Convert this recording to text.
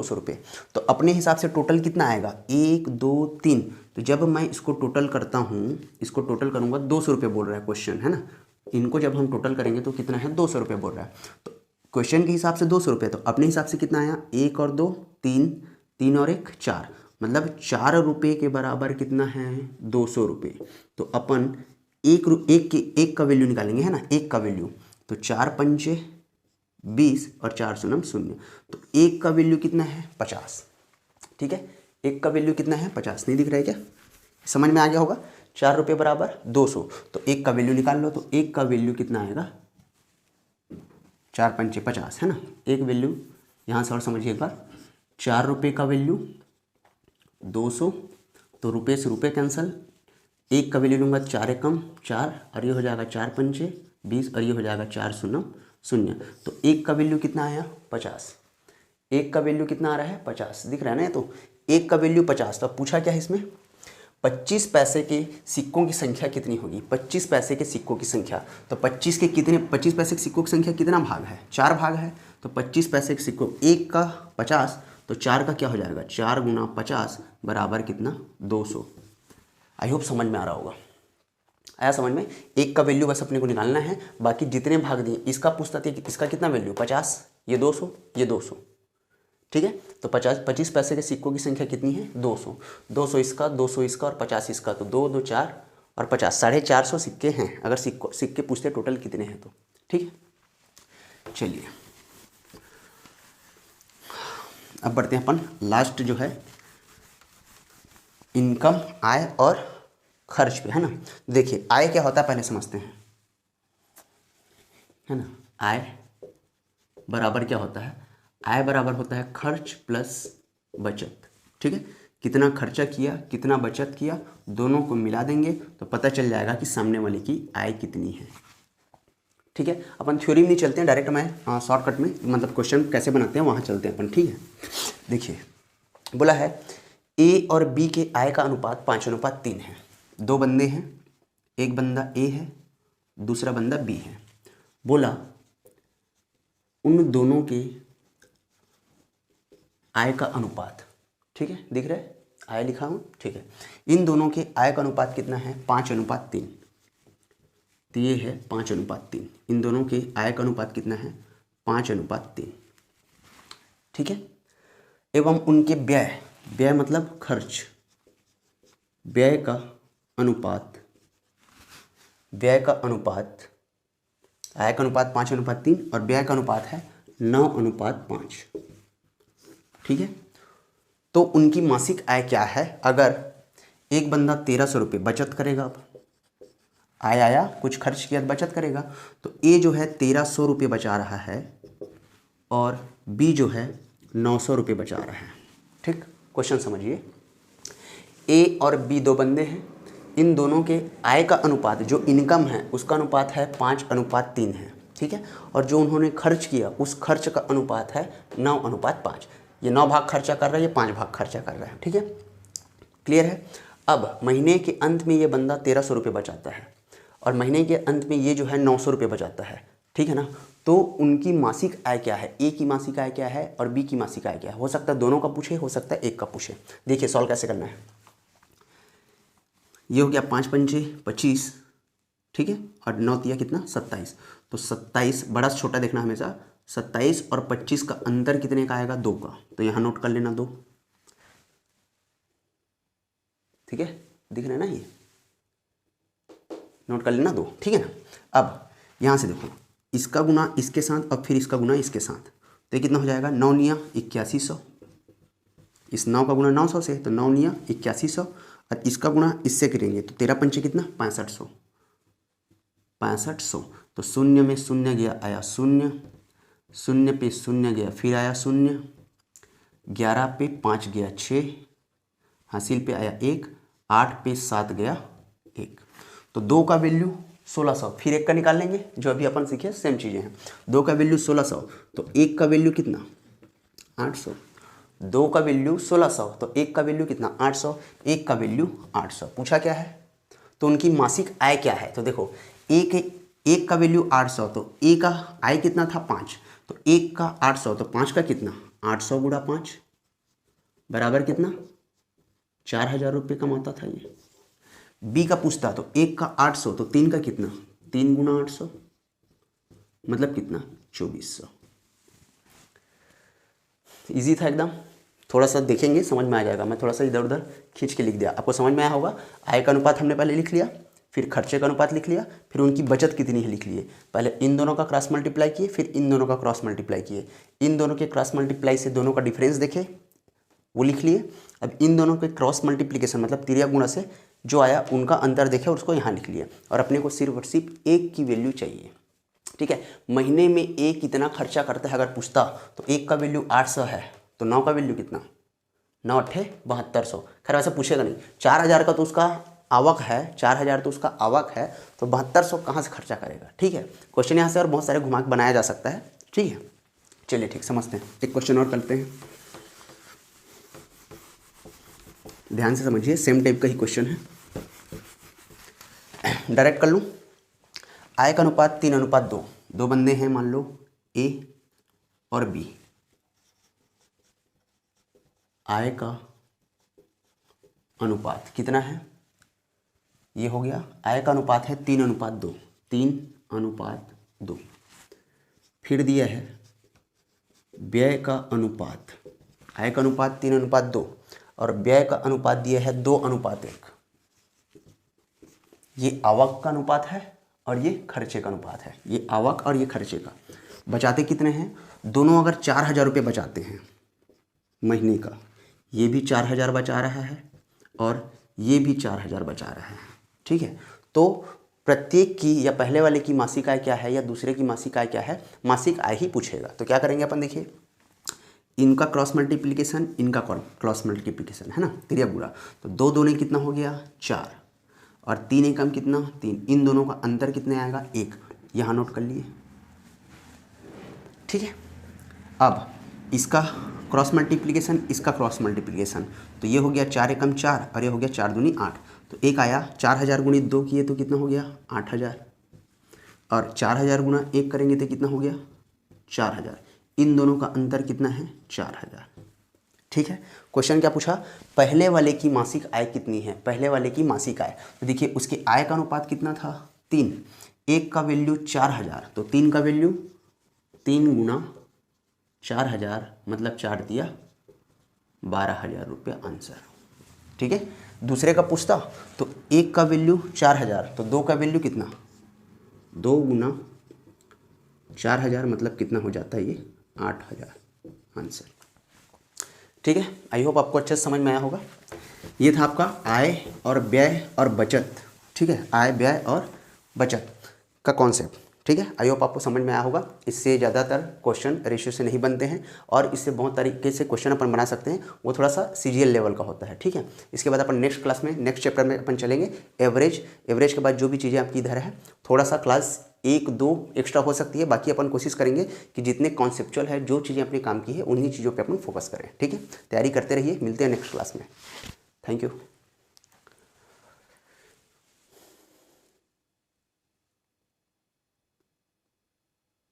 200 रुपये। तो अपने हिसाब से टोटल कितना आएगा, 1 2 3। तो जब मैं इसको टोटल करता हूँ, इसको टोटल करूँगा, 200 रुपये बोल रहा है क्वेश्चन, है ना। इनको जब हम टोटल करेंगे तो कितना है, 200 रुपये बोल रहा है। तो क्वेश्चन के हिसाब से 200 रुपये, तो अपने हिसाब से कितना आया, 1 और 2 3, 3 और 1 4, मतलब 4 रुपये के बराबर कितना है, 200 रुपये। तो अपन एक का वैल्यू निकालेंगे, है ना, एक का वैल्यू। तो 4 पंचे 20 और 4 शून्य 0। तो एक का वैल्यू कितना है, 50। ठीक है, एक का वैल्यू कितना है, 50। नहीं दिख रहा है क्या, समझ में आ गया होगा। 4 रुपये बराबर 200, तो एक का वैल्यू निकाल लो। तो एक का वैल्यू कितना आएगा, 4 पंचे 50, है ना। एक वैल्यू यहाँ से और समझिए एक बार, 4 रुपये का वैल्यू 200, तो रुपये से रुपये कैंसिल, एक का वैल्यू लूँगा 4 एकम 4, और ये हो जाएगा 4 पंचे 20, और ये हो जाएगा 4 शून्य 0। तो एक का वैल्यू कितना आया, 50। एक का वैल्यू कितना आ रहा है, 50, दिख रहा है ना। तो एक का वैल्यू 50। तो अब पूछा क्या है इसमें, 25 पैसे के सिक्कों की संख्या कितनी होगी, 25 पैसे के सिक्कों की संख्या। तो 25 पैसे के सिक्कों की संख्या कितना भाग है, 4 भाग है। तो 25 पैसे के सिक्कों, एक का 50, तो 4 का क्या हो जाएगा, 4 गुना 50 बराबर कितना, 200। आई होप समझ में आ रहा होगा। आया समझ में। एक का वैल्यू बस अपने को निकालना है, बाकी जितने भाग दिए, इसका पूछता था कि इसका कितना वैल्यू, 50, ये 200, ये 200। ठीक है, तो 25 पैसे के सिक्कों की संख्या कितनी है, 200। 200 इसका, 200 इसका और 50 इसका, तो 2 2 4 और 50, 450 सिक्के हैं। अगर सिक्के पूछते टोटल कितने हैं तो। ठीक है, चलिए अब बढ़ते हैं अपन लास्ट जो है इनकम, आय और खर्च पे, है ना। देखिए आय क्या होता है पहले समझते हैं, है ना। आय बराबर क्या होता है, आय बराबर होता है खर्च प्लस बचत। ठीक है, कितना खर्चा किया कितना बचत किया, दोनों को मिला देंगे तो पता चल जाएगा कि सामने वाले की आय कितनी है। ठीक है, अपन थ्योरी में नहीं चलते हैं, डायरेक्ट मैं शॉर्टकट में, मतलब क्वेश्चन कैसे बनाते हैं वहाँ चलते हैं अपन। ठीक है, देखिए बोला है ए और बी के आय का अनुपात 5:3 है। दो बंदे हैं, एक बंदा ए है, दूसरा बंदा बी है। बोला उन दोनों के आय का अनुपात, ठीक है दिख रहा है, आय लिखा हूँ, ठीक है। इन दोनों के आय का अनुपात कितना है, 5:3। तो ये है 5:3। इन दोनों के आय का अनुपात कितना है, 5:3। ठीक है, एवं उनके व्यय, व्यय मतलब खर्च, व्यय का अनुपात, व्यय का अनुपात, आय का अनुपात 5:3 और व्यय का अनुपात है 9:5। ठीक है, तो उनकी मासिक आय क्या है। अगर एक बंदा 1300 रुपये बचत करेगा, अब आय आया, कुछ खर्च किया, बचत करेगा, तो ए जो है 1300 रुपये बचा रहा है और बी जो है 900 रुपये बचा रहा है। ठीक, क्वेश्चन समझिए। ए और बी दो बंदे हैं, इन दोनों के आय का अनुपात, जो इनकम है उसका अनुपात है 5:3 है। ठीक है, और जो उन्होंने खर्च किया उस खर्च का अनुपात है 9:5। ये 9 भाग खर्चा कर रहा है, ये 5 भाग खर्चा कर रहा है। ठीक है, क्लियर है। अब महीने के अंत में ये बंदा 1300 रुपये बचाता है और महीने के अंत में ये जो है 900 रुपये बचाता है। ठीक है ना, तो उनकी मासिक आय क्या है, ए की मासिक आय क्या है और बी की मासिक आय क्या है। हो सकता है दोनों का पूछे, हो सकता है एक का पूछे। देखिए सॉल्व कैसे करना है। ये हो गया 5 पंचे 25, ठीक है, और 9 तिया कितना 27। तो 27, बड़ा छोटा देखना हमेशा, 27 और 25 का अंतर कितने का आएगा, 2 का। तो यहाँ नोट कर लेना 2। ठीक है, दिख रहा है ना, ये नोट कर लेना 2। ठीक है ना। अब यहाँ से देखो, इसका गुना इसके साथ और फिर इसका गुना इसके साथ, तो ये कितना हो जाएगा, 9 निया 8100। इस 9 का गुना 900 से, तो 9 निया 8100, और इसका गुना इससे करेंगे तो 13 पंचे कितना 6500। 6500, तो शून्य में शून्य गया, आया शून्य, शून्य पे शून्य गया फिर आया शून्य, 11 पे 5 गया 6, हासिल पे आया 1, 8 पे 7 गया 1। तो 2 का वैल्यू 1600, फिर 1 का निकाल लेंगे, जो अभी अपन सीखे सेम चीज़ें हैं। 2 का वैल्यू 1600, तो 1 का वैल्यू कितना 800। 2 का वैल्यू 1600, तो 1 का वैल्यू कितना 800, 1 का वैल्यू 800। पूछा क्या है, तो उनकी मासिक आय क्या है। तो देखो एक का वैल्यू 800, तो ए का आय कितना था 5, तो 1 का 800, तो 5 का कितना 800 गुणा 5, बराबर कितना 4,000 रुपये कमाता था ये। बी का पूछता तो 1 का 800 तो 3 का कितना 3 गुना 800 मतलब कितना 2400। इजी था एकदम। थोड़ा सा देखेंगे समझ में आ जाएगा। मैं थोड़ा सा इधर उधर खींच के लिख दिया, आपको समझ में आया होगा। आय का अनुपात हमने पहले लिख लिया, फिर खर्चे का अनुपात लिख लिया, फिर उनकी बचत कितनी है लिख लिए। पहले इन दोनों का क्रॉस मल्टीप्लाई किए, फिर इन दोनों का क्रॉस मल्टीप्लाई किए। इन दोनों के क्रॉस मल्टीप्लाई से दोनों का डिफरेंस देखे, वो लिख लिए। अब इन दोनों के क्रॉस मल्टीप्लिकेशन मतलब तिर्या गुणा से जो आया उनका अंतर देखे और उसको यहाँ लिख लिया। और अपने को सिर्फ और सिर्फ एक की वैल्यू चाहिए, ठीक है। महीने में एक कितना खर्चा करता है अगर पूछता तो एक का वैल्यू 800 है तो 9 का वैल्यू कितना 9 अट्ठे 7200। खैर वैसे पूछेगा नहीं। 4,000 का तो उसका आवक है, 4,000 तो उसका आवक है, तो 7200 कहाँ से खर्चा करेगा, ठीक है। क्वेश्चन यहाँ से और बहुत सारे घुमा के बनाया जा सकता है, ठीक है। चलिए ठीक, समझते हैं। एक क्वेश्चन और करते हैं, ध्यान से समझिए, सेम टाइप का ही क्वेश्चन है। डायरेक्ट कर लूँ। आय का अनुपात 3:2। दो बंदे हैं मान लो ए और बी। आय का अनुपात कितना है, ये हो गया। आय का अनुपात है 3:2, 3:2। फिर दिया है व्यय का अनुपात। आय का अनुपात 3:2 और व्यय का अनुपात दिया है 2:1। ये आवक का अनुपात है और ये खर्चे का अनुपात है। ये आवक और ये खर्चे का। बचाते कितने हैं, दोनों अगर 4,000 रुपये बचाते हैं महीने का, ये भी 4,000 बचा रहा है और ये भी 4,000 बचा रहा है, ठीक है। तो प्रत्येक की या पहले वाले की मासिक आय क्या है या दूसरे की मासिक आय क्या है, मासिक आय ही पूछेगा। तो क्या करेंगे अपन, देखिए इनका क्रॉस मल्टीप्लिकेशन, इनका क्रॉस मल्टीप्लिकेशन है ना, तिर्या गुणा। तो 2 दूने कितना हो गया 4 और 3 एकम कितना 3। इन दोनों का अंतर कितने आएगा 1, यहाँ नोट कर लिए, ठीक है। अब इसका क्रॉस मल्टीप्लिकेशन, इसका क्रॉस मल्टीप्लिकेशन, तो ये हो गया 4 एकम 4 और ये हो गया 4 दूनी 8। तो एक आया 4,000 गुणित 2 किए तो कितना हो गया 8,000 और 4,000 गुणा 1 करेंगे तो कितना हो गया 4,000। इन दोनों का अंतर कितना है 4,000, ठीक है। क्वेश्चन क्या पूछा, पहले वाले की मासिक आय कितनी है, पहले वाले की मासिक आय। तो देखिए उसके आय का अनुपात कितना था 3, 1 का वैल्यू 4,000 तो 3 का वैल्यू 3 गुना 4,000 मतलब 4 दिया 12,000 रुपये आंसर, ठीक है। दूसरे का पूछता तो 1 का वैल्यू 4,000 तो 2 का वैल्यू कितना 2 गुना 4,000 मतलब कितना हो जाता है ये 8,000 आंसर, ठीक है। आई होप आपको अच्छे से समझ में आया होगा। ये था आपका आय और व्यय और बचत, ठीक है। आय व्यय और बचत का कॉन्सेप्ट, ठीक है। आई होप आपको समझ में आया होगा। इससे ज़्यादातर क्वेश्चन रेशियो से नहीं बनते हैं और इससे बहुत तरीके से क्वेश्चन अपन बना सकते हैं। वो थोड़ा सा सीजीएल लेवल का होता है, ठीक है। इसके बाद अपन नेक्स्ट क्लास में नेक्स्ट चैप्टर में अपन चलेंगे एवरेज। एवरेज के बाद जो भी चीज़ें आपकी इधर है थोड़ा सा क्लास 1-2 एक्स्ट्रा हो सकती है। बाकी अपन कोशिश करेंगे कि जितने कॉन्सेप्चुअल है जो चीज़ें अपने काम की है उन्हीं चीज़ों पर अपन फोकस करें, ठीक है। तैयारी करते रहिए, मिलते हैं नेक्स्ट क्लास में। Thank you.